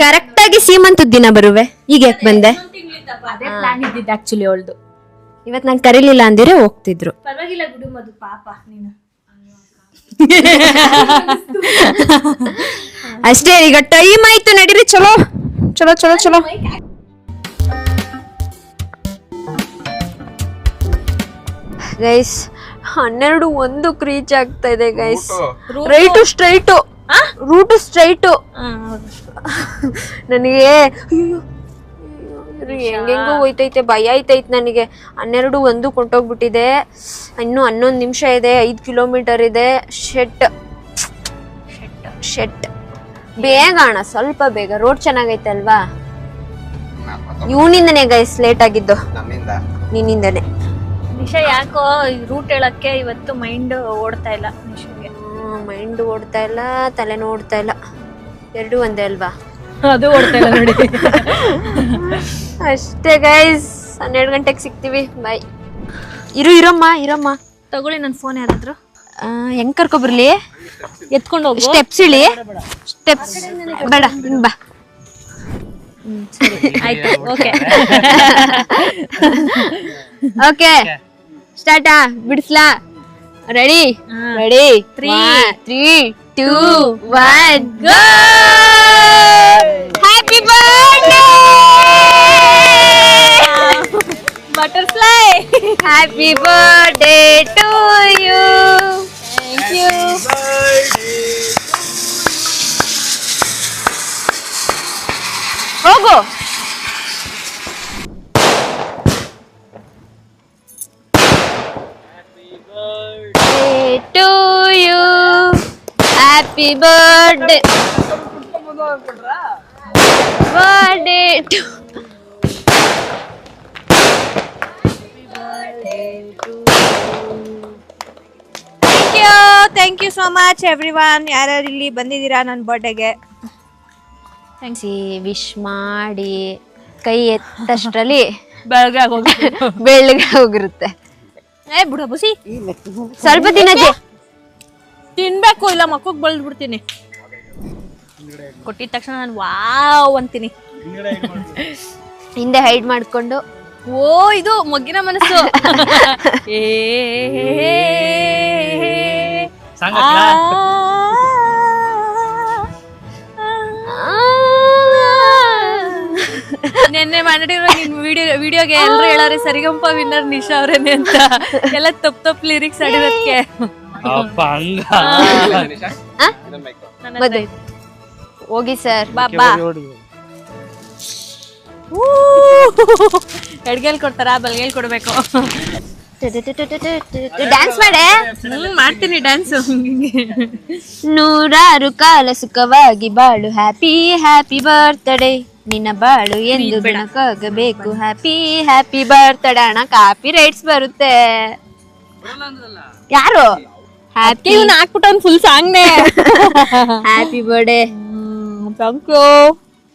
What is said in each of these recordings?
Correct ಆಗಿ ಸೀಮಂತದ ದಿನ ಬರುವೆ. ಈಗ ಯಾಕೆ ಬಂದೆ? ಅದೇ ಪ್ಲಾನ್ ಇದ್ದಿದ್ದು ಆಕ್ಚುಲಿ ಅವಳ್ದು. ಇವತ್ ನಂಗೆ ಕರೀಲಿಲ್ಲ ಅಂದಿರೆ ಹೋಗ್ತಿದ್ರು. ಪರವಾಗಿಲ್ಲ ಬಿಡು ಮಧು, ಪಾಪ ನೀನು ಅಷ್ಟೇ. ಈಗ ಟೈಮ್ ಆಯ್ತು, ನಡೀರಿ. ಚಲೋ ಚಲೋ ಚಲೋ ಚಲೋ. ಗೈಸ್ 12:01 ರೀಚ್ ಆಗ್ತಾ ಇದೆ guys. Right straight, route straight. ನನಗೆ ಹೆಂಗೆಂಗೋ ಹೋಯ್ತೈತೆ, ಭಯ ಆಯ್ತೈತೆ ನನಗೆ. 12:01 ಕೊಂಟೋಗ್ಬಿಟ್ಟಿದೆ. ಇನ್ನು 11 ನಿಮಿಷ ಇದೆ, 5 ಕಿಲೋಮೀಟರ್ ಇದೆ. ಶೆಟ್ ಬೇಗ ಅಣ್ಣ, ಸ್ವಲ್ಪ ಬೇಗ. ರೋಡ್ ಚೆನ್ನಾಗೈತೆ ಅಲ್ವಾ? ಇವನಿಂದನೇ ಗೈಸ್ ಲೇಟ್ ಆಗಿದ್ದು, ನಿನ್ನಿಂದನೇ. ನಿಶಾ ಯಾಕೋ ರೂಟ್ ಹೇಳಕ್ಕೆ ಇವತ್ತು ಮೈಂಡ್ ಓಡ್ತಾ ಇಲ್ಲ. ಮೈಂಡ್ ಓಡ್ತಾ ಇಲ್ಲ, ತಲೆನೂ ಓಡ್ತಾ ಇಲ್ಲ, ಎರಡು ಒಂದೇ ಅಲ್ವಾ? ಅದು ಓಡ್ತಾ ಇಲ್ಲ ನೋಡಿ. ಅಷ್ಟೇ ಗೈಸ್, 12 ಗಂಟೆಗೆ ಸಿಗ್ತೀವಿ. ಬಾಯ್. ಇರಮ್ಮ ತಗೊಳ್ಳಿ ನನ್ನ ಫೋನ್ ಯಾರಾದ್ರು. ಹೆಂಗ್ ಕರ್ಕೊಬರ್ಲಿ? ಎತ್ಕೊಂಡು ಹೋಗು. ಸ್ಟೆಪ್ಸ್ ಇಳಿ. ಸ್ಟೆಪ್ಸ್ ಬೇಡ, ಬಾ. ಸರಿ ಆಯ್ತು, ಓಕೆ ಓಕೆ ಸ್ಟಾರ್ಟಾ? ಬಿಡಿಸ್ಲಾ? Ready? 3, 2, 1 go. Happy birthday butterfly. Happy birthday to you. Thank you. ಹೋಗು. To you. Happy birthday. Birthday to. Thank you so much everyone. ಯಾರ್ಯಾರು ಇಲ್ಲಿ ಬಂದಿದ್ದೀರಾ ನನ್ನ ಬರ್ಡೇಗೆ, ವಿಶ್ ಮಾಡಿ ಕೈ ಎತ್ತಷ್ಟರಲ್ಲಿ ಬೆಳಗ್ಗೆ ಬೆಳ್ಳಗೆ ಹೋಗಿರುತ್ತೆ. ಬಿಡ ಬಸಿ, ಸ್ವಲ್ಪ ದಿನ ತಿನ್ಬೇಕು, ಇಲ್ಲ ಮಕ್ಕಳಿಗೆ ಬಳ್ದು ಬಿಡ್ತೀನಿ. ಕೊಟ್ಟಿದ ತಕ್ಷಣ ನಾನು ವಾವ್ ಅಂತೀನಿ. ಹಿಂದೆ ಹೈಡ್ ಮಾಡ್ಕೊಂಡು, ಓ ಇದು ಮೊಗ್ಗಿನ ಮನಸ್ಸು. ನೆನ್ನೆ ಮಾಡಿರೋ ನಿನ್ ವಿಡಿಯೋಗೆ ಎಲ್ರು ಹೇಳಾರೆ ಸರಿಗಂಪ ವಿನ್ನರ್ ನಿಶಾ ಅವ್ರೇನೆ ಅಂತ. ಎಲ್ಲ ತಪ್ಪು ಲಿರಿಕ್ಸ್ ಆಡಿರೋದಕ್ಕೆ. ಹೋಗಿ ಸರ್. ಬಾಬಾ ಎಡ್ಗೇಲ್ ಕೊಡ್ತಾರ, ಬಲ್ಗೇಲ್ ಕೊಡ್ಬೇಕು. ಡ್ಯಾನ್ಸ್ ಮಾಡೆ. ಮಾಡ್ತೀನಿ ಡ್ಯಾನ್ಸ್. 100 ಕಾಲ ಸುಖವಾಗಿ ಬಾಳು. Happy happy birthday. ನಿನ್ನ ಬಾಳು ಎಂದು ಬೆಳಕಾಗಬೇಕು. Happy birthday. ಅಣ್ಣ ಕಾಪಿ ರೈಟ್ಸ್ ಬರುತ್ತೆ. ಯಾರು ಹ್ಯಾಪಿ ಹಾಕ್ಬಿಟ್ಟು ಒಂದು ಫುಲ್ ಸಾಂಗ್ನೇ. Happy birthday. Thank you.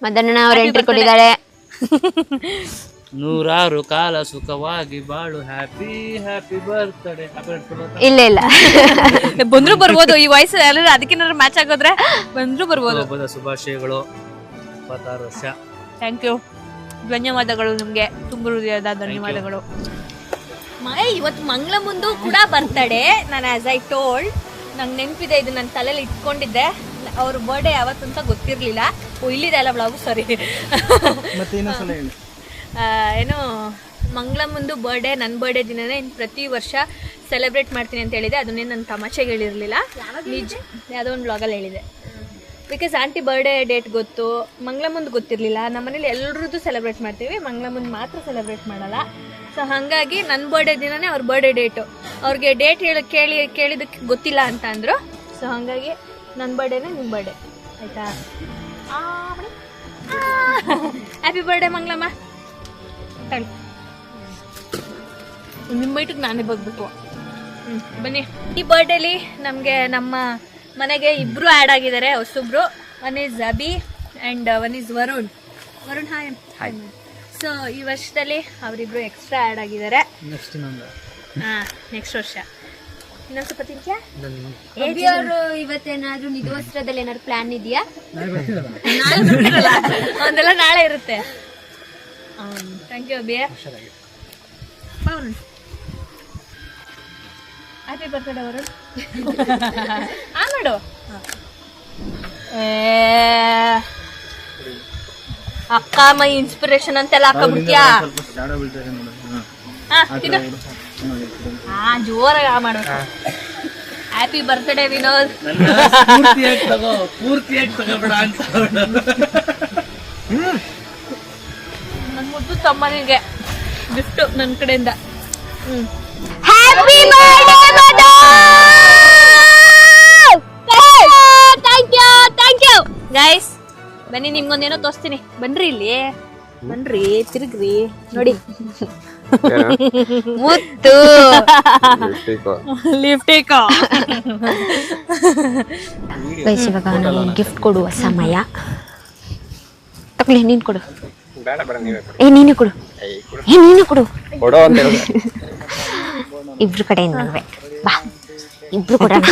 ಮದಣ್ಣ ಅವ್ರು ಎಂಟ್ರಿ ಕೊಟ್ಟಿದ್ದಾರೆ. 100 ಕಾಲ ಸುಖವಾಗಿ ಬಾಳು. Happy birthday. ಇಲ್ಲ ಬಂದ್ರು ಬರ್ಬೋದು. ಈ ವಯಸ್ಸು ಎಲ್ಲರೂ ಅದಕ್ಕೇನಾದ್ರು ಮ್ಯಾಚ್ ಆಗೋದ್ರೆ ಬಂದ್ರು ಬರ್ಬೋದು. ಶುಭಾಶಯಗಳು. 26 ವರ್ಷ. Thank you. ಧನ್ಯವಾದಗಳು ನಿಮ್ಗೆ, ತುಂಬ ಹೃದಯದ ಧನ್ಯವಾದಗಳು. ಇವತ್ತು ಮಂಗಳ ಮುಂದು ಕೂಡ ಬರ್ತಡೆ. ನಾನು ಆಸ್ ಐ ಟೋಲ್ಡ್, ನಂಗೆ ನೆನಪಿದೆ, ಇದು ನನ್ನ ತಲೆಯಲ್ಲಿ ಇಟ್ಕೊಂಡಿದ್ದೆ. ಅವ್ರ ಬರ್ಡೇ ಯಾವತ್ತು ಅಂತ ಗೊತ್ತಿರಲಿಲ್ಲ. ಇಲ್ಲಿದೆ ಅಲ್ಲ ಬ್ಲಾಗು, ಸಾರಿ. ಏನು ಮಂಗಳ ಮುಂದು ಬರ್ಡೇ ನನ್ನ ಬರ್ಡೇ ದಿನನೇ ಪ್ರತಿ ವರ್ಷ ಸೆಲೆಬ್ರೇಟ್ ಮಾಡ್ತೀನಿ ಅಂತ ಹೇಳಿದೆ. ಅದನ್ನೇ ನನ್ನ ತಮಾಷೆಗೆ ಹೇಳಿರಲಿಲ್ಲ, ನಿಜ ಯಾವುದೋ ಒಂದು ಬ್ಲಾಗಲ್ಲಿ ಹೇಳಿದೆ. ಬಿಕಾಸ್ ಆಂಟಿ ಬರ್ಡೇ ಡೇಟ್ ಗೊತ್ತು, ಮಂಗಳ ಮುಂದೆ ಗೊತ್ತಿರಲಿಲ್ಲ. ನಮ್ಮ ಮನೇಲಿ ಎಲ್ಲರದ್ದು ಸೆಲೆಬ್ರೇಟ್ ಮಾಡ್ತೀವಿ, ಮಂಗಳ ಮುಂದೆ ಮಾತ್ರ ಸೆಲೆಬ್ರೇಟ್ ಮಾಡಲ್ಲ. ಸೊ ಹಾಗಾಗಿ ನನ್ನ ಬರ್ಡೇ ದಿನನೇ ಅವ್ರ ಬರ್ಡೇ ಡೇಟು. ಅವ್ರಿಗೆ ಡೇಟ್ ಕೇಳಿದಕ್ಕೆ ಗೊತ್ತಿಲ್ಲ ಅಂತ ಅಂದರು. ಸೊ ಹಾಗಾಗಿ ನನ್ನ ಬರ್ಡೇನೇ ನಿಮ್ಮ ಬರ್ಡೇ, ಆಯಿತಾ? Happy birthday Mangalamma. ನಿಮ್ಮ ಬೈಟಿಗೆ ನಾನೇ ಬಗ್ಬೇಕು. ಬನ್ನಿ. ಈ ಬರ್ಡೇಲಿ ನಮಗೆ ನಮ್ಮ ಮನೆಗೆ ಇಬ್ಬರು ಆ್ಯಡ್ ಆಗಿದ್ದಾರೆ, ಹೊಸೊಬ್ರು. One is Abhi and one is Varun. Hi. So ಈ ವರ್ಷದಲ್ಲಿ ಅವರಿಬ್ರು ಎಕ್ಸ್ಟ್ರಾ ಆ್ಯಡ್ ಆಗಿದ್ದಾರೆ. ನೆಕ್ಸ್ಟ್ ವರ್ಷ ಇನ್ನೊಂದ್ ಸ್ವಲ್ಪ ತಿಂತ್ಯಾ? ಅಭಿ ಅವರು ಇವತ್ತೇನಾದ್ರೂ ನಿಧುವಸ್ತ್ರದಲ್ಲಿ ಏನಾದ್ರು ಪ್ಲಾನ್ ಇದೆಯಾ? ಒಂದೆಲ್ಲ ನಾಳೆ ಇರುತ್ತೆ. Thank you Abhi. Happy birthday ಅವರು. ಮಾಡು. ಅಕ್ಕ ಮೈ ಇನ್ಸ್ಪಿರೇಷನ್ ಅಂತೆಲ್ಲ ಹಾಕೊಂಡ್ಬಿಡ್ತೀಯಾ? ಜೋರಾಗಿ ಮಾಡ್ಬೇಕು. Happy birthday Vinod. ನನ್ ಮುದ್ದು ತಮ್ಮನಿಗೆ ಗಿಫ್ಟ್ ನನ್ನ ಕಡೆಯಿಂದ. Happy birthday thank you guys ಬನ್ನಿ, ನಿಮ್ಗೊಂದೇನೋ ತೋರಿಸ್ತೀನಿ. ಬನ್ರಿ ಇಲ್ಲಿ, ಬನ್ರಿ, ತಿರುಗ್ರಿ ನೋಡಿ. ಮುತ್ತು ಲಿಫ್ಟಿಕ್. ಗೈಸ್ ಇವಾಗ ನಾವು ಗಿಫ್ಟ್ ಕೊಡುವ ಸಮಯ. ತಗೊಳ್ಳಿ, ನೀನು ಕೊಡು. ನೀನು ಕೊಡು. ನೀನು ಕೊಡು. ಇಬ್ರು ಕಡೆಯಿಂದ ಬಾ, ಇಬ್ರು ಕೊಡೋಣ.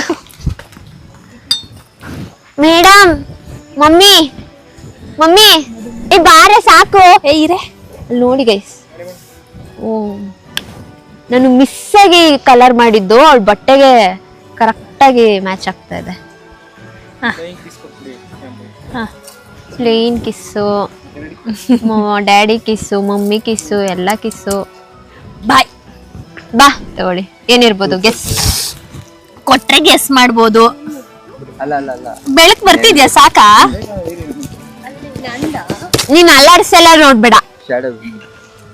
ಮೇಡಮ್, ಮಮ್ಮಿ ಮಮ್ಮಿ ಬಾರೆ ಸಾಕು. ಇರೇ ನೋಡಿ ಗೈಸ್, ನಾನು ಮಿಸ್ ಆಗಿ ಕಲರ್ ಮಾಡಿದ್ದು ಅವಳ ಬಟ್ಟೆಗೆ ಕರೆಕ್ಟ್ ಆಗಿ ಮ್ಯಾಚ್ ಆಗ್ತಾ ಇದೆ. Plain kiss, daddy kiss, mummy kiss, ಎಲ್ಲ ಕಿಸ್ಸು. ಬಾಯ್ ಬಾ ತಗೊಳ್ಳಿ. ಏನಿರ್ಬೋದು ಗೆಸ್? ಕೊಟ್ರೆ ಗೆಸ್ ಮಾಡ್ಬೋದು. ಬೆಳಕ್ ಬರ್ತಿದ್ಯಾ? ಸಾಕಾ? ನೀನ್ ಅಲ್ಲಾಡ್ಸೆಲ್ಲ ನೋಡ್ಬೇಡ.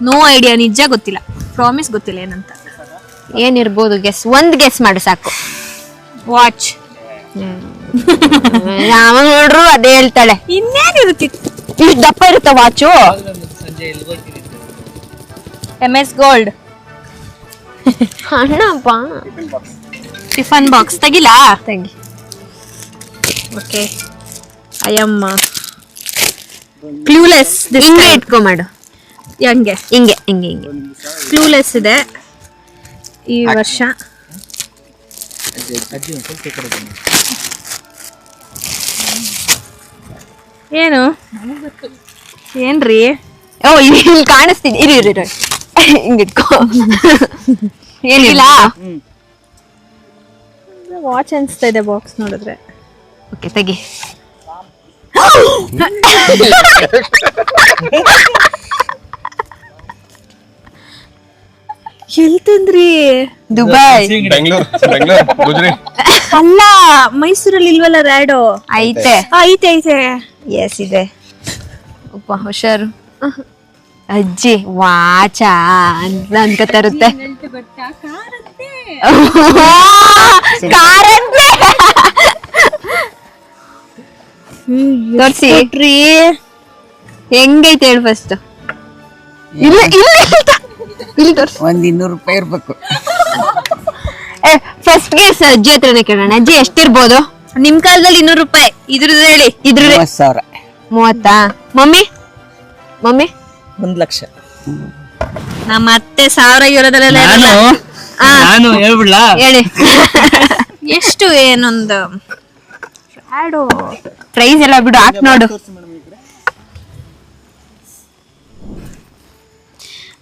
ನೋ ಐಡಿಯಾ, ನಿಜ ಗೊತ್ತಿಲ್ಲ, ಪ್ರಾಮಿಸ್ ಗೊತ್ತಿಲ್ಲ ಏನಂತ. ಏನಿರ್ಬೋದು ಗೆಸ್? ಒಂದ್ ಗೆಸ್ ಮಾಡು ಸಾಕು. ವಾಚ್. ಯಾವ ನೋಡ್ರು ಅದೇ ಹೇಳ್ತಾಳೆ. ಇನ್ನೇನಿರುತ್ತಿತ್ತು? ಇಷ್ಟು ದಪ್ಪ ಇರುತ್ತ watch. MS gold. Annappa, tiffin box ತೆಗಿಲಾ? ತೆಗಿ. Okay, I am clueless. ಹಿಂಗೆ ಇಟ್ಕೊ ಮಾಡು. ಹೆಂಗೆ? ಹಿಂಗೆ ಹಿಂಗೆ ಹಿಂಗೆ. ಕ್ಲೂಲೆಸ್ ಇದೆ ಈ ವರ್ಷ. ಏನು ಏನ್ರಿ? ಓ ಇಲ್ಲಿ ಕಾಣಿಸ್ತೀನಿ. ಇರಿ ಇರಿ ಇರಿ, ಹಿಂಗಿಟ್ಕೊ. ಏನಿಲ್ಲ. ವಾಚ್ ಅನ್ಸ್ತಾ ಇದೆ ಬಾಕ್ಸ್ ನೋಡಿದ್ರೆ. ಓಕೆ ತೆಗಿ. ಎಲ್ ತಂದ್ರಿ? ದುಬೈ. ಅಲ್ಲ, ಮೈಸೂರಲ್ಲಿ ಇಲ್ವಲ್ಲ ರ್ಯಾಡೋ? ಐತೆ ಐತೆ ಐತೆ. ಎಸ್ ಇದೆ. ಅಪ್ಪ ಹುಷಾರು. ಅಜ್ಜಿ ವಾಚ ಅಂತ ಅನ್ಕೋತಾರುತ್ತೆ. ಕಾರಂತೆ ತೋರ್ಸಿ ಹೆಂಗೈತೆ ಹೇಳು ಫಸ್ಟ್. ಇಲ್ಲ ಇಲ್ಲ ಇಲ್ಲಿ ತೋರ್ಸಿ. ಒಂದ್ 200 ರೂಪಾಯಿ ಇರ್ಬೇಕು. ಫಸ್ಟ್ ಗೆಸ್ ಅಜ್ಜಿ ಹತ್ರನೇ ಕೇಳೋಣ. ಅಜ್ಜಿ ಎಷ್ಟಿರ್ಬೋದು ನಿಮ್ ಕಾಲದಲ್ಲಿ? 200 ರೂಪಾಯಿ. ಇದ್ರದ್ದು ಹೇಳಿ. ಇದ್ರದ್ದು 30,000. 30. Mummy mummy 1 lakh. ನಮ್ಮ ಅತ್ತೆ 1000 ಇರೋದ್ರಲ್ಲ. ನಾನು ಹೇಳ್ಬಿಡ್ಲಾ? ಹೇಳಿ. ಎಷ್ಟು? ಏನೊಂದು ರ್ಯಾಡೋ ಪ್ರೈಸ್ ಎಲ್ಲ ಬಿಡು, ಹಾಕ್ ನೋಡು.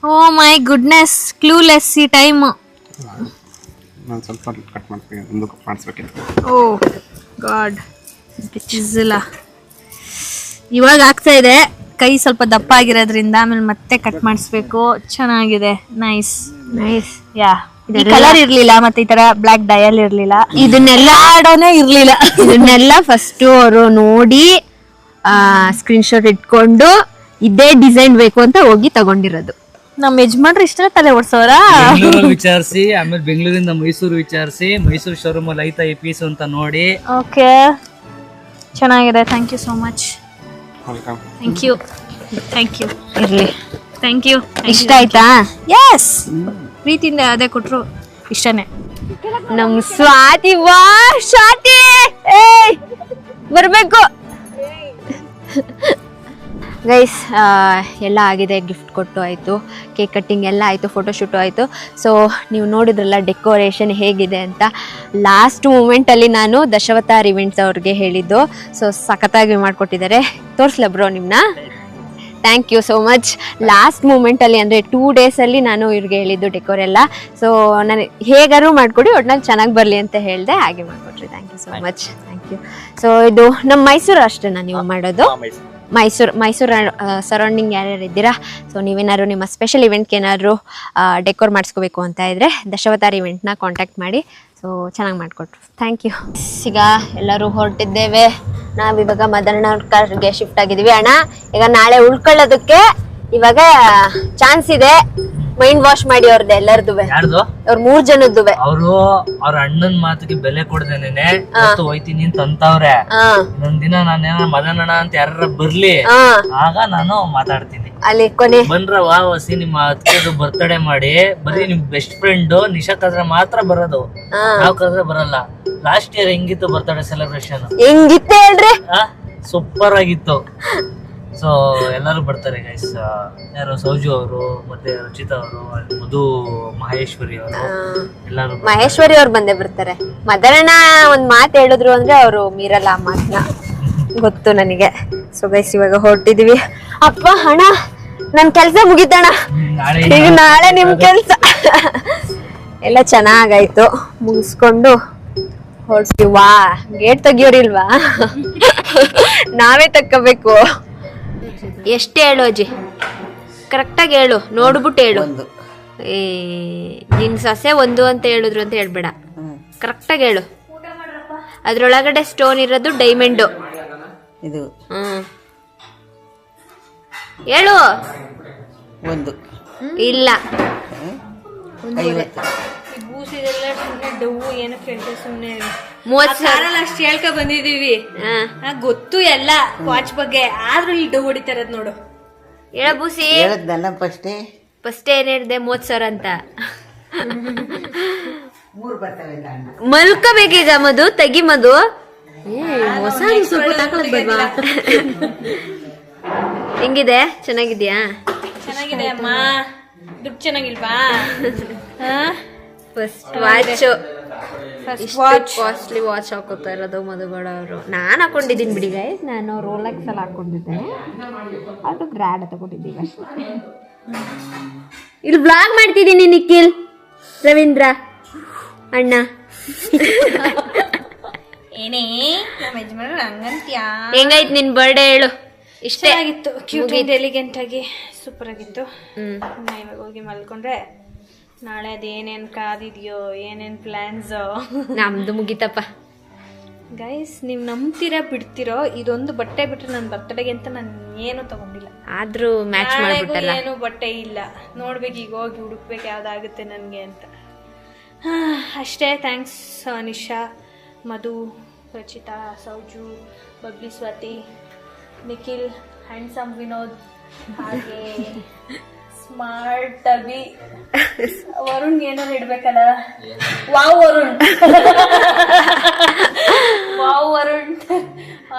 ಓ ಮೈ ಗುಡ್ನೆಸ್, ಕ್ಲೂಲೆಸ್ ಈ ಟೈಮ್. ನಾನು ಸ್ವಲ್ಪ ಕಟ್ ಮಾಡ್ತೀನಿ, ಮುಂದಕ್ಕೆ ಮಾಡಿಸ್ಬೇಕಿತ್ತು. ಓ ಗಾಡ್, ಚಿಸಲ ಇವಾಗ ಆಗ್ತಾ ಇದೆ. ಕೈ ಸ್ವಲ್ಪ ದಪ್ಪ ಆಗಿರೋದ್ರಿಂದ ಆಮೇಲೆ ಮತ್ತೆ ಕಟ್ ಮಾಡಿಸ್ಬೇಕು. ಚೆನ್ನಾಗಿದೆ, ನೈಸ್ ನೈಸ್. ಯಾ, ಈ ಕಲರ್ ಇರ್ಲಿಲ್ಲ, ಮತ್ತೆ ಈ ತರ ಬ್ಲಾಕ್ ಡಯಲ್ ಇರ್ಲಿಲ್ಲ, ಇದನ್ನೆಲ್ಲ ಆಡೋನೇ ಇರ್ಲಿಲ್ಲ. ಇದನ್ನೆಲ್ಲ ಫಸ್ಟ್ ಅವರು ನೋಡಿ ಸ್ಕ್ರೀನ್ ಶಾಟ್ ಇಟ್ಕೊಂಡು ಇದೇ ಡಿಸೈನ್ ಬೇಕು ಅಂತ ಹೋಗಿ ತಗೊಂಡಿರೋದು. ನಮ್ ಯಜಮಾನ್ರು ಇಷ್ಟ ತಲೆ ಓಡ್ಸೋರ. ಬೆಂಗಳೂರಲ್ಲಿ ವಿಚಾರಿಸಿ, ಆಮೇಲೆ ಬೆಂಗಳೂರಿಂದ ಮೈಸೂರು ವಿಚಾರಿಸಿ, ಮೈಸೂರು ಶೋರೂಮ್ ಅಲ್ಲಿ ಐತಾ ಈ ಪೀಸ್ ಅಂತ ನೋಡಿ. ಓಕೆ, ಚೆನ್ನಾಗಿದೆ. Thank you so much. Welcome. Thank you, thank you, ಇರ್ಲಿ. Thank you. ಇಷ್ಟ ಆಯ್ತಾ? ಎಸ್, ಪ್ರೀತಿಯಿಂದ ಅದೇ ಕೊಟ್ರು ಇಷ್ಟನೇ. ನಮ್ ಸ್ವಾತಿ. ವಾ ಸ್ವಾತಿ, ಏಯ್ ಬರ್ಬೇಕು. ಗೈಸ್ ಎಲ್ಲ ಆಗಿದೆ, ಗಿಫ್ಟ್ ಕೊಟ್ಟು ಆಯಿತು, ಕೇಕ್ ಕಟ್ಟಿಂಗ್ ಎಲ್ಲ ಆಯಿತು, ಫೋಟೋಶೂಟು ಆಯಿತು. ಸೊ ನೀವು ನೋಡಿದ್ರಲ್ಲ ಡೆಕೋರೇಷನ್ ಹೇಗಿದೆ ಅಂತ. ಲಾಸ್ಟ್ ಮೂಮೆಂಟಲ್ಲಿ ನಾನು ದಶಾವತಾರ್ ಇವೆಂಟ್ಸ್ ಅವ್ರಿಗೆ ಹೇಳಿದ್ದು. ಸೊ ಸಖತ್ತಾಗಿ ಮಾಡಿಕೊಟ್ಟಿದ್ದಾರೆ. ತೋರಿಸ್ಲ ಬ್ರೋ ನಿಮ್ಮನ್ನ? Thank you so much. Last ಮೂಮೆಂಟಲ್ಲಿ ಅಂದರೆ 2 ಡೇಸಲ್ಲಿ ನಾನು ಇವ್ರಿಗೆ ಹೇಳಿದ್ದು ಡೆಕೋರ್ ಎಲ್ಲ. ಸೊ ನಾನು ಹೇಗಾರು ಮಾಡಿಕೊಡಿ, ಒಟ್ನಲ್ಲಿ ಚೆನ್ನಾಗಿ ಬರಲಿ ಅಂತ ಹೇಳಿದೆ, ಹಾಗೆ ಮಾಡಿಕೊಟ್ರಿ. Thank you so much. Thank you. So ಇದು ನಮ್ಮ ಮೈಸೂರು ಅಷ್ಟೇನಾ ನೀವು ಮಾಡೋದು? ಮೈಸೂರು ಸರೌಂಡಿಂಗ್ ಯಾರ್ಯಾರು ಇದ್ದೀರಾ, ಸೊ ನೀವೇನಾದ್ರು ನಿಮ್ಮ ಸ್ಪೆಷಲ್ ಇವೆಂಟ್ಗೆ ಏನಾದ್ರು ಡೆಕೋರ್ ಮಾಡಿಸ್ಕೋಬೇಕು ಅಂತ ಇದ್ದರೆ ದಶಾವತಾರ್ ಇವೆಂಟ್ನ ಕಾಂಟ್ಯಾಕ್ಟ್ ಮಾಡಿ. ಸೊ ಚೆನ್ನಾಗಿ ಮಾಡಿಕೊಟ್ರು. Thank you. ಈಗ ಎಲ್ಲರೂ ಹೊರಟಿದ್ದೇವೆ. ನಾವಿವಾಗ ಮದನವ್ರ ಕಾರ್ಗೆ ಶಿಫ್ಟ್ ಆಗಿದ್ದೀವಿ. ಅಣ್ಣ ಈಗ ನಾಳೆ ಉಳ್ಕೊಳ್ಳೋದಕ್ಕೆ ಇವಾಗ ಚಾನ್ಸ್ ಇದೆ. ಮೈಂಡ್ ವಾಶ್ ಮಾಡಿ ಅವ್ರದ್ದು ಎಲ್ಲರದು, ಯಾರ್ದು? ಅವ್ರ 3 ಜನದ್ದು. ಅವರು ಅವ್ರ ಅಣ್ಣನ್ ಮಾತಿಗೆ ಬೆಲೆ ಕೊಡ್ದೇನೆ ಹೋಯ್ತೀನಿ ಅಂತ ಅಂತವ್ರೆ. ಇನ್ನೊಂದ್ ದಿನ ನಾನೇನ ಮದನಣ್ಣ ಅಂತ ಯಾರ ಬರ್ಲಿ, ಆಗ ನಾನು ಮಾತಾಡ್ತೀನಿ. ಅಲ್ಲಿ ಕೊನೆ ಬಂದ್ರವಾ ವಸಿ ನಿಮ್ಮ ಅತ್ತಿಗೆದು ಬರ್ತ್ಡೇ ಮಾಡಿ, ಬರೀ ನಿಮ್ ಬೆಸ್ಟ್ ಫ್ರೆಂಡ್ ನಿಶಾ ಕದ್ರೆ ಮಾತ್ರ ಬರೋದು, ನಾವ್ ಕದ್ರೆ ಬರಲ್ಲ. ಲಾಸ್ಟ್ ಇಯರ್ ಹೆಂಗಿತ್ತು ಬರ್ತ್ಡೇ ಸೆಲೆಬ್ರೇಷನ್? ಹೆಂಗಿತ್ತು ಹೇಳ್ರಿ? ಸೂಪರ್ ಆಗಿತ್ತು. ಸೊ ಎಲ್ಲರೂ ಬರ್ತಾರೆ ಗೈಸ್. ಯಾರು ಸೌಜು ಅವರು, ಮತ್ತೆ ರಚಿತಾ ಅವರು, ಮಧು, ಮಹೇಶ್ವರಿ ಅವರು, ಎಲ್ಲರೂ. ಮಹೇಶ್ವರಿ ಅವ್ರು ಬಂದೇ ಬರ್ತಾರೆ. ಮದನಣ್ಣ ಒಂದ್ ಮಾತು ಹೇಳಿದ್ರು ಅಂದ್ರೆ ಅವರು ಮೀರಲ್ಲ ಆ ಮಾತನ್ನ, ಗೊತ್ತು ನನಗೆ. ಸೊ ಗೈಸ್ ಇವಾಗ ಹೊರಟಿದೀವಿ. ಅಪ್ಪ ಹಣ ನನ್ ಕೆಲ್ಸ ಮುಗಿತಣ್ಣ, ಈಗ ನಾಳೆ ನಿಮ್ ಕೆಲ್ಸ. ಎಲ್ಲ ಚೆನ್ನಾಗಾಯ್ತು, ಮುಗಿಸ್ಕೊಂಡು ಹೊರಡ್ತೀವಿ. ವಾ ಗೇಟ್ ತೆಗಿಯೋರಿಲ್ವಾ? ನಾವೇ ತಕ್ಕಬೇಕು. ಎಷ್ಟೇ ಹೇಳು ಅಜ್ಜಿ, ಕರೆಕ್ಟಾಗಿ ಹೇಳು, ನೋಡ್ಬಿಟ್ಟು ಹೇಳು. ಏ ನಿನ್ ಸೊಸೆ 1 ಅಂತ ಹೇಳಿದ್ರು ಅಂತ ಹೇಳ್ಬೇಡ, ಕರೆಕ್ಟಾಗಿ ಹೇಳು. ಅದ್ರೊಳಗಡೆ ಸ್ಟೋನ್ ಇರೋದು ಡೈಮಂಡು. ಇದು ಹೇಳು. 1 ಇಲ್ಲ 50. ಬೂಸಿದೆಲ್ಲ ಸುಮ್ಮನೆ ಡವ್ವು, ಏನು ಕೇಳ್ತೆ ಸುಮ್ಮನೆ 30 ಅಷ್ಟು ಹೇಳ್ಕ ಬಂದಿದೀವಿ. ಗೊತ್ತು ಎಲ್ಲ ವಾಚ್ ಬಗ್ಗೆ, ಆದ್ರೂ ಇಲ್ಲಿ ಡವ್ ಹೊಡಿತಾ ಇರೋದ್ ನೋಡು. ಹೇಳ ಬೂಸಿ. ಹೇಳದ್ನಲ್ಲ ಫಸ್ಟ್ ಏನ್ ಹೇಳಿದೆ? 30,000 ಅಂತ. 3 ಬರ್ತವೆ. ಮಲ್ಕೋಬೇಕೀಗ ಮಧು, ತೆಗಿ ಮಧು. ಹೊಸ ಸ್ವಲ್ಪ ತಗೊಳಕ್ ಬೇಡ್ವಾ? ಹೆಂಗಿದೆ? ಚೆನ್ನಾಗಿದ್ಯಾ? ಚೆನ್ನಾಗಿದೆ ಅಮ್ಮ. ದುಡ್ಡು ಚೆನ್ನಾಗಿಲ್ವಾ? ಫಸ್ಟ್ ಕಾಸ್ಟ್ಲಿ ವಾಚ್ ಹಾಕೋತಾ ಇರೋದು ಮಧುಗೌಡ ಅವರು. ನಾನು ಹಾಕೊಂಡಿದ್ದೀನಿ ಬಿಡಿ ಗೈಸ್, ನಾನು ರೋಲೆಕ್ಸ್ ಅಲ್ಲಿ ಹಾಕೊಂಡಿದ್ದೇನೆ, ಅದು ಬ್ರ್ಯಾಂಡ್ ತಗೊಂಡಿದ್ದೀವಿ ಅಷ್ಟೇ. ಇಲ್ಲಿ ಬ್ಲಾಗ್ ಮಾಡ್ತಿದ್ದೀನಿ ನಿಖಿಲ್, ರವೀಂದ್ರ ಅಣ್ಣ. ಏನೇ ನಮ್ಮ ಯಜಮಾನ ಹಂಗಂತ್ಯಾ? ಹೆಂಗಾಯ್ತು ನಿನ್ ಬರ್ಡೇ ಹೇಳು? ಇಷ್ಟೇ ಆಗಿತ್ತು, ಕ್ಯೂಟ್ ಎಲಿಗೆಂಟ್ ಆಗಿ ಸೂಪರ್ ಆಗಿತ್ತು. ಇವಾಗ ಹೋಗಿ ಮಲ್ಕೊಂಡ್ರೆ ನಾಳೆ ಅದೇನೇನ್ ಕಾದಿದ್ಯೋ, ಏನೇನ್ ಪ್ಲಾನ್ಸ್. ನಮ್ದು ಮುಗಿತಪ್ಪ ಗೈಸ್. ನೀವು ನಂಬ್ತೀರಾ ಬಿಡ್ತಿರೋ, ಇದೊಂದು ಬಟ್ಟೆ ಬಿಟ್ರೆ ನನ್ನ ಬರ್ತಡೆಗೆ ಅಂತ ನಾನು ಏನು ತಗೊಂಡಿಲ್ಲ. ಆದ್ರೂ ಮ್ಯಾಚ್ ಮಾಡ್ಬಿಟ್ಟಲ್ಲ. ಏನು ಬಟ್ಟೆ ಇಲ್ಲ, ನೋಡ್ಬೇಕು ಈಗ ಹೋಗಿ ಹುಡುಕ್ಬೇಕು ಯಾವ್ದಾಗುತ್ತೆ ನನಗೆ ಅಂತ. ಅಷ್ಟೇ. ಥ್ಯಾಂಕ್ಸ್ ನಿಶಾ, ಮಧು, ರಚಿತಾ, ಸೌಜು, ಬಬ್ಲಿ, ಸ್ವಾತಿ, ನಿಖಿಲ್, ಹ್ಯಾಂಡ್ಸಮ್ ವಿನೋದ್, ಹಾಗೆ ಸ್ಮಾರ್ಟ್ ಅಭಿ, ವರುಣ್ ಏನಾರು ಇಡ್ಬೇಕಲ್ಲ. Wow Varun, wow Varun,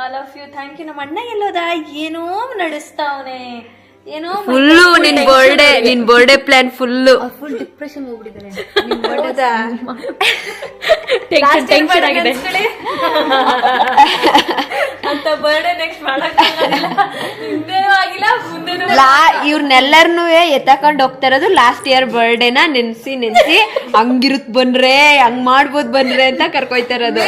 all of you thank you. ನಮ್ಮ ಅಣ್ಣ ಎಲ್ಲೋದ? ಏನೋ ನಡೆಸ್ತಾವನೆ, ಏನೋ ಫುಲ್ಲು ನಿನ್ ಬರ್ಡೇ ಪ್ಲಾನ್ ಫುಲ್ ಡಿಪ್ರೆಷನ್ ಹೋಗ್ಬಿಟ್ಟಿದ್ದಾರೆ. ಟೆನ್ಷನ್ ಆಗಿದೆ ಅಂತ ಬರ್ಡೇ ನೆಕ್ಸ್ಟ್ ಹಿಂದೆನೂ ಆಗಿಲ್ಲ ಮುಂದೆನೂ. ಇವ್ರನ್ನೆಲ್ಲರನ್ನೂ ಎತ್ತಕೊಂಡ್ ಹೋಗ್ತಾ ಇರೋದು ಲಾಸ್ಟ್ ಇಯರ್ ಬರ್ಡೇನ ನೆನ್ಸಿ ಹಂಗಿರುತ್ ಬನ್ರೆ, ಹಂಗ್ ಮಾಡ್ಬೋದ್ ಬನ್ರೆ ಅಂತ ಕರ್ಕೊಯ್ತಾ ಇರೋದು.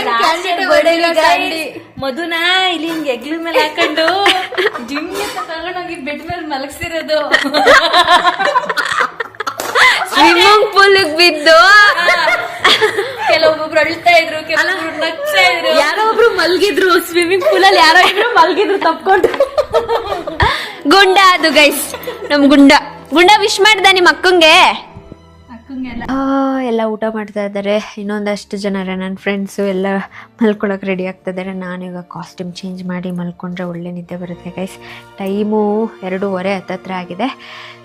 ಮಧುನ ಇಲ್ಲಿ ಹಿಂಗ್ ಎಗ್ಲ ಮೇಲೆ ಹಾಕೊಂಡು ಜಿಮ್ ತಗೊಂಡೋಗಿ ಬೆಡ್ ಮೇಲೆ ಮಲಗಿಸಿರೋದು. ಸ್ವಿಮ್ಮಿಂಗ್ ಪೂಲ್ ಬಿದ್ದು ಕೆಲವೊಬ್ರು ಅಳ್ತಾ ಇದ್ರು, ಕೆಲವೊಬ್ರು ನಗ್ತಾ ಇದ್ರು, ಯಾರೋ ಒಬ್ರು ಮಲ್ಗಿದ್ರು ಸ್ವಿಮ್ಮಿಂಗ್ ಪೂಲ್ ಅಲ್ಲಿ, ಯಾರೋ ಇಬ್ರು ಮಲ್ಗಿದ್ರು ತಪ್ಕೊಂಡು. ಗುಂಡ ಅದು ಗೈಸ್, ನಮ್ ಗುಂಡ ವಿಶ್ ಮಾಡ್ದ ನಿಮ್ಮ ಅಕ್ಕಂಗೆ. ಎಲ್ಲ ಊಟ ಮಾಡ್ತಾ ಇದ್ದಾರೆ. ಇನ್ನೊಂದಷ್ಟು ಜನರ ನನ್ನ ಫ್ರೆಂಡ್ಸು ಎಲ್ಲ ಮಲ್ಕೊಳಕ್ಕೆ ರೆಡಿ ಆಗ್ತಾ ಇದ್ದಾರೆ. ನಾನೀಗ ಕಾಸ್ಟ್ಯೂಮ್ ಚೇಂಜ್ ಮಾಡಿ ಮಲ್ಕೊಂಡ್ರೆ ಒಳ್ಳೆ ನಿದ್ದೆ ಬರುತ್ತೆ ಗೈಸ್. ಟೈಮು 2:30 ಹತ್ತತ್ರ ಆಗಿದೆ.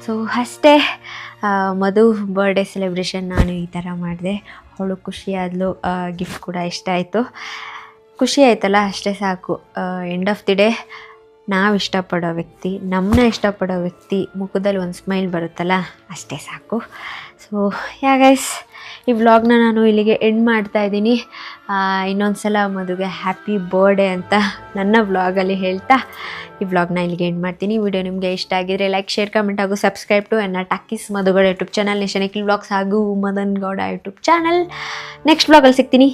ಸೊ ಅಷ್ಟೇ. ಮಧು ಬರ್ಡೇ ಸೆಲೆಬ್ರೇಷನ್ ನಾನು ಈ ಥರ ಮಾಡಿದೆ. ಅವಳು ಖುಷಿಯಾದ್ಲು, ಗಿಫ್ಟ್ ಕೂಡ ಇಷ್ಟ ಆಯಿತು. ಖುಷಿ ಆಯ್ತಲ್ಲ, ಅಷ್ಟೇ ಸಾಕು. ಎಂಡ್ ಆಫ್ ದಿ ಡೇ ನಾವು ಇಷ್ಟಪಡೋ ವ್ಯಕ್ತಿ, ನಮ್ಮನ್ನ ಇಷ್ಟಪಡೋ ವ್ಯಕ್ತಿ ಮುಖದಲ್ಲಿ ಒಂದು ಸ್ಮೈಲ್ ಬರುತ್ತಲ್ಲ, ಅಷ್ಟೇ ಸಾಕು. ಸೊ ಯಾ ಗೈಸ್, ಈ ವ್ಲಾಗ್ನ ನಾನು ಇಲ್ಲಿಗೆ ಎಂಡ್ ಮಾಡ್ತಾ ಇದ್ದೀನಿ. ಇನ್ನೊಂದು ಸಲ ಮದುವೆ ಹ್ಯಾಪಿ ಬರ್ಡೇ ಅಂತ ನನ್ನ ವ್ಲಾಗಲ್ಲಿ ಹೇಳ್ತಾ ಈ ವ್ಲಾಗ್ನ ಇಲ್ಲಿಗೆ ಎಂಡ್ ಮಾಡ್ತೀನಿ. ವಿಡಿಯೋ ನಿಮಗೆ ಇಷ್ಟ ಆಗಿದ್ರೆ ಲೈಕ್, ಶೇರ್, ಕಮೆಂಟ್ ಹಾಗೂ ಸಬ್ಸ್ಕ್ರೈಬ್ ಟು ಎನ್ನ ಟಾಕೀಸ್ ಮಧುಗೌಡ ಯೂಟ್ಯೂಬ್ ಚಾನಲ್, ನೇಷನ್ ಕಿಲ್ ವ್ಲಾಗ್ಸ್ ಹಾಗೂ Madan Gowda YouTube channel. Next ವ್ಲಾಗಲ್ಲಿ ಸಿಗ್ತೀನಿ.